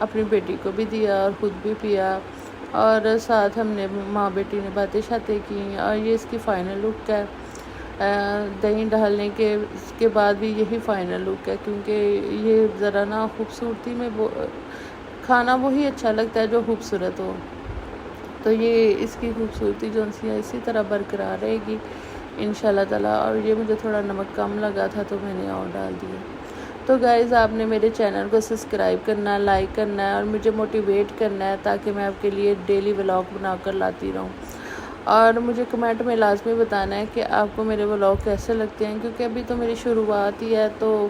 اپنی بیٹی کو بھی دیا اور خود بھی پیا، اور ساتھ ہم نے ماں بیٹی نے باتیں شاتیں کی۔ اور یہ اس کی فائنل لک ہے، دہی ڈالنے کے بعد بھی یہی فائنل لک ہے، کیونکہ یہ ذرا نا خوبصورتی میں کھانا وہی اچھا لگتا ہے جو خوبصورت ہو، تو یہ اس کی خوبصورتی جو ہے اسی طرح برقرار رہے گی انشاءاللہ تعالیٰ۔ اور یہ مجھے تھوڑا نمک کم لگا تھا تو میں نے اور ڈال دیا۔ تو گائز آپ نے میرے چینل کو سبسکرائب کرنا ہے، لائک کرنا ہے اور مجھے موٹیویٹ کرنا ہے تاکہ میں آپ کے لیے ڈیلی ولاگ بنا کر لاتی رہوں، اور مجھے کمنٹ میں لازمی بتانا ہے کہ آپ کو میرے ولاگ کیسے لگتے ہیں، کیونکہ ابھی تو میری شروعات ہی ہے، تو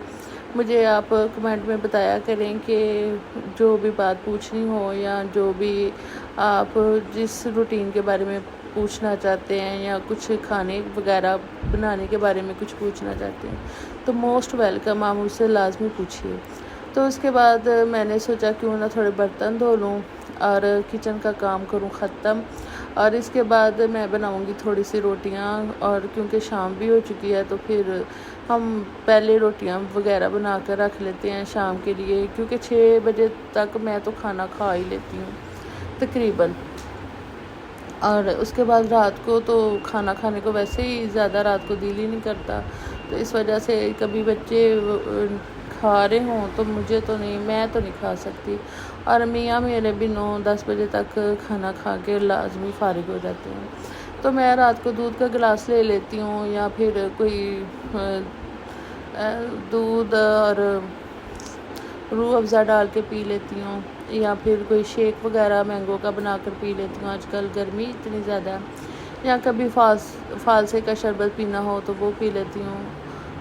مجھے آپ کمنٹ میں بتایا کریں کہ جو بھی بات پوچھنی ہو یا جو بھی آپ جس روٹین کے بارے میں پوچھنا چاہتے ہیں یا کچھ کھانے وغیرہ بنانے کے بارے میں کچھ پوچھنا چاہتے ہیں تو موسٹ ویلکم، آپ مجھ سے لازمی پوچھیے۔ تو اس کے بعد میں نے سوچا کیوں نہ تھوڑے برتن دھو لوں اور کچن کا کام کروں ختم، اور اس کے بعد میں بناؤں گی تھوڑی سی روٹیاں، اور کیونکہ شام بھی ہو چکی ہے تو پھر ہم پہلے روٹیاں وغیرہ بنا کر رکھ لیتے ہیں شام کے لیے، کیونکہ 6 بجے تک میں تو کھانا کھا ہی لیتی ہوں تقریباً۔ اور اس کے بعد رات کو تو کھانا کھانے کو ویسے ہی زیادہ رات کو دل ہی نہیں کرتا، تو اس وجہ سے کبھی بچے کھا رہے ہوں تو مجھے تو نہیں، میں تو نہیں کھا سکتی، اور میاں میرے بھی 9-10 بجے تک کھانا کھا کے لازمی فارغ ہو جاتے ہیں، تو میں رات کو دودھ کا گلاس لے لیتی ہوں، یا پھر کوئی دودھ اور روح افزا ڈال کے پی لیتی ہوں، یا پھر کوئی شیک وغیرہ مینگو کا بنا کر پی لیتی ہوں، آج کل گرمی اتنی زیادہ ہے، یا کبھی فالسے کا شربت پینا ہو تو وہ پی لیتی ہوں۔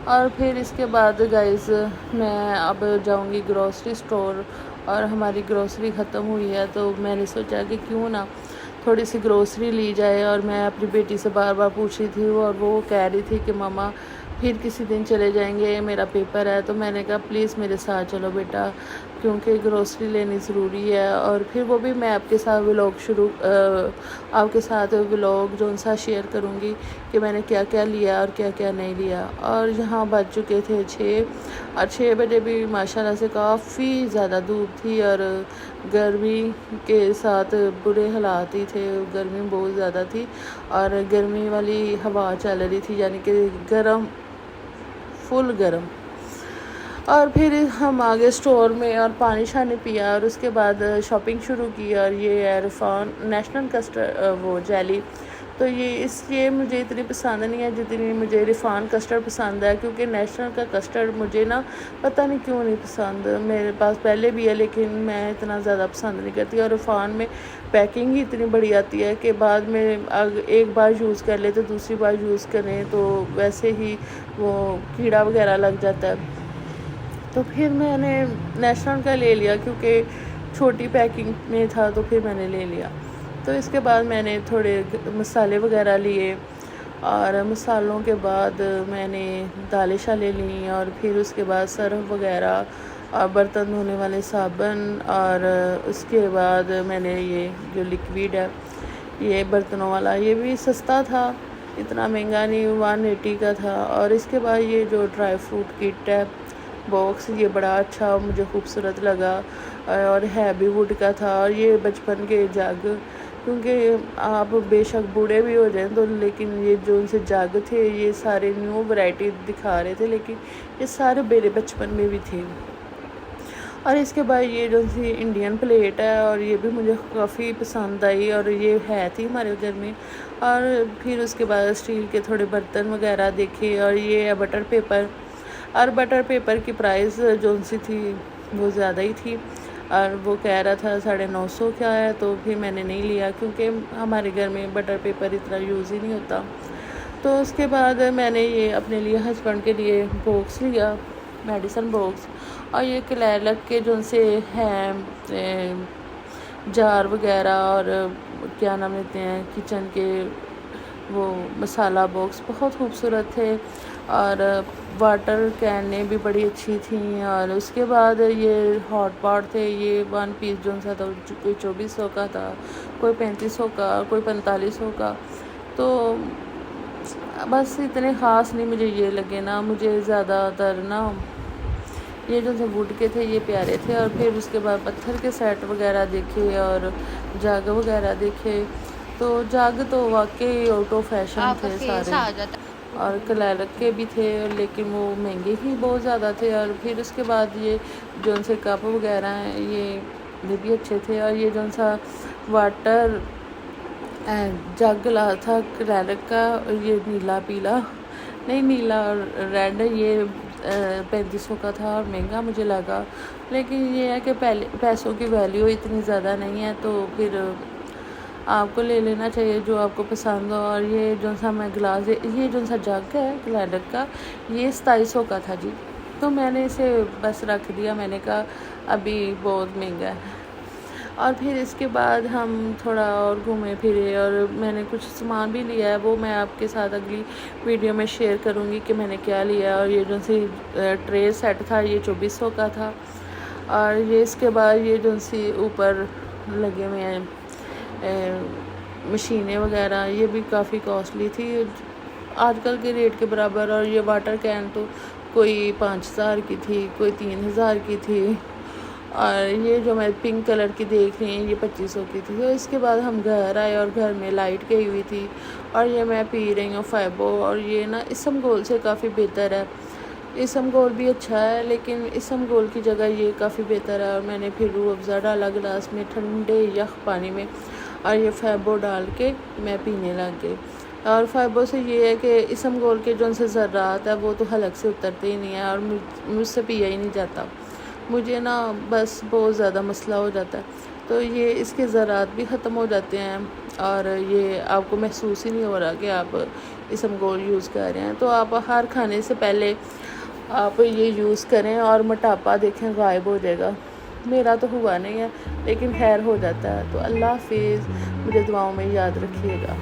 اور پھر اس کے بعد گائز میں اب جاؤں گی گروسری سٹور، اور ہماری گروسری ختم ہوئی ہے تو میں نے سوچا کہ کیوں نہ تھوڑی سی گروسری لی جائے، اور میں اپنی بیٹی سے بار بار پوچھ رہی تھی اور وہ کہہ رہی تھی کہ ماما پھر کسی دن چلے جائیں گے، میرا پیپر ہے، تو میں نے کہا پلیز میرے ساتھ چلو بیٹا، کیونکہ گروسری لینی ضروری ہے، اور پھر وہ بھی میں آپ کے ساتھ ولاگ جو سا شیئر کروں گی کہ میں نے کیا کیا لیا اور کیا کیا نہیں لیا۔ اور یہاں بج چکے تھے 6، اور 6 بجے بھی ماشاءاللہ سے کافی زیادہ دھوپ تھی، اور گرمی کے ساتھ برے حالات ہی تھے، گرمی بہت زیادہ تھی، اور گرمی والی ہوا چل رہی تھی، یعنی کہ گرم، فل گرم۔ اور پھر ہم آگے سٹور میں اور پانی شانی پیا، اور اس کے بعد شاپنگ شروع کی، اور یہ ہے رفان نیشنل کسٹرڈ وہ جیلی، تو یہ اس لیے مجھے اتنی پسند نہیں ہے جتنی مجھے رفان کسٹرڈ پسند ہے، کیونکہ نیشنل کا کسٹرڈ مجھے نا پتہ نہیں کیوں نہیں پسند، میرے پاس پہلے بھی ہے لیکن میں اتنا زیادہ پسند نہیں کرتی، اور رفان میں پیکنگ ہی اتنی بڑی آتی ہے کہ بعد میں ایک بار یوز کر لے تو دوسری بار یوز کریں تو ویسے ہی وہ کیڑا وغیرہ لگ جاتا ہے، تو پھر میں نے نیشنل کا لے لیا کیونکہ چھوٹی پیکنگ میں تھا، تو پھر میں نے لے لیا۔ تو اس کے بعد میں نے تھوڑے مسالے وغیرہ لیے، اور مسالوں کے بعد میں نے دالیں شالیں لیں، اور پھر اس کے بعد سرف وغیرہ اور برتن دھونے والے صابن، اور اس کے بعد میں نے یہ جو لیکویڈ ہے یہ برتنوں والا، یہ بھی سستا تھا، اتنا مہنگا نہیں، 180 کا تھا۔ اور اس کے بعد یہ جو ڈرائی فروٹ کٹ ہے باکس، یہ بڑا اچھا مجھے خوبصورت لگا، اور ہے بھی ووڈ کا تھا، اور یہ بچپن کے جگ، کیونکہ آپ بے شک بوڑھے بھی ہو جائیں تو لیکن یہ جو ان سے جگ تھے یہ سارے نیو ورائٹی دکھا رہے تھے، لیکن یہ سارے میرے بچپن میں بھی تھے۔ اور اس کے بعد یہ جو سی انڈین پلیٹ ہے، اور یہ بھی مجھے کافی پسند آئی، اور یہ ہے تھی ہمارے گھر میں۔ اور پھر اس کے بعد اسٹیل کے تھوڑے برتن وغیرہ دیکھے، اور یہ ہے بٹر پیپر، اور بٹر پیپر کی پرائس جو سی تھی وہ زیادہ ہی تھی، اور وہ کہہ رہا تھا 950 کا ہے، تو پھر میں نے نہیں لیا کیونکہ ہمارے گھر میں بٹر پیپر اتنا یوز ہی نہیں ہوتا۔ تو اس کے بعد میں نے یہ اپنے لیے ہسبینڈ کے لیے باکس لیا، میڈیسن باکس، اور یہ کلیرک کے جو سے ہیں جار وغیرہ، اور کیا نام لیتے ہیں کچن کے وہ مسالہ باکس بہت خوبصورت تھے، اور واٹر کینیں بھی بڑی اچھی تھیں۔ اور اس کے بعد یہ ہاٹ پاٹ تھے، یہ 1 پیس جو سا تھا کوئی 2400 کا تھا، کوئی 3500 کا، کوئی 4500 کا، تو بس اتنے خاص نہیں مجھے یہ لگے نا، مجھے زیادہ تر نا یہ جو ووڈ کے تھے یہ پیارے تھے، اور پھر اس کے بعد پتھر کے سیٹ وغیرہ دیکھے اور جگ وغیرہ دیکھے، تو جگ تو واقعی آؤٹ آف فیشن تھے سارے، اور کلیلک کے بھی تھے لیکن وہ مہنگے ہی بہت زیادہ تھے۔ اور پھر اس کے بعد یہ جو ان سے کپ وغیرہ ہیں یہ بھی اچھے تھے، اور یہ جو ان سا واٹر جگ لا تھا کلیلک کا، یہ نیلا پیلا نہیں، نیلا اور ریڈ، یہ 3500 کا تھا اور مہنگا مجھے لگا، لیکن یہ ہے کہ پیسوں کی ویلیو اتنی زیادہ نہیں ہے، تو پھر آپ کو لے لینا چاہیے جو آپ کو پسند ہو۔ اور یہ جو سا میں گلاس یہ جو سا جگ ہے کلیڈک کا، یہ 2700 کا تھا جی، تو میں نے اسے بس رکھ دیا، میں نے کہا ابھی بہت مہنگا ہے۔ اور پھر اس کے بعد ہم تھوڑا اور گھومے پھرے، اور میں نے کچھ سامان بھی لیا ہے، وہ میں آپ کے ساتھ اگلی ویڈیو میں شیئر کروں گی کہ میں نے کیا لیا۔ اور یہ جو سی ٹرے سیٹ تھا یہ 2400 کا تھا، اور یہ اس کے بعد یہ جو سی اوپر لگے ہوئے ہیں مشینیں وغیرہ، یہ بھی کافی کاسٹلی تھی آج کل کے ریٹ کے برابر، اور یہ واٹر کین تو کوئی 5000 کی تھی، کوئی 3000 کی تھی، اور یہ جو میں پنک کلر کی دیکھ رہی ہیں یہ 2500 کی تھی۔ تو اس کے بعد ہم گھر آئے اور گھر میں لائٹ گئی ہوئی تھی، اور یہ میں پی رہی ہوں فائبو، اور یہ نا اسم گول سے کافی بہتر ہے، اسم گول بھی اچھا ہے لیکن اسم گول کی جگہ یہ کافی بہتر ہے۔ اور میں نے پھر روح افزا ڈالا گلاس میں ٹھنڈے یخ پانی میں، اور یہ فائبو ڈال کے میں پینے لگ گئی۔ اور فائبو سے یہ ہے کہ اسم گول کے جو ان سے ذرات ہے وہ تو حلق سے اترتے ہی نہیں ہیں، اور مجھ سے پیا ہی نہیں جاتا، مجھے نا بس بہت زیادہ مسئلہ ہو جاتا ہے، تو یہ اس کے ذرات بھی ختم ہو جاتے ہیں، اور یہ آپ کو محسوس ہی نہیں ہو رہا کہ آپ اسم گول یوز کر رہے ہیں۔ تو آپ ہر کھانے سے پہلے آپ یہ یوز کریں، اور موٹاپا دیکھیں غائب ہو جائے گا، میرا تو ہوا نہیں ہے لیکن خیر ہو جاتا ہے۔ تو اللہ حافظ، مجھے دعاؤں میں یاد رکھیے گا۔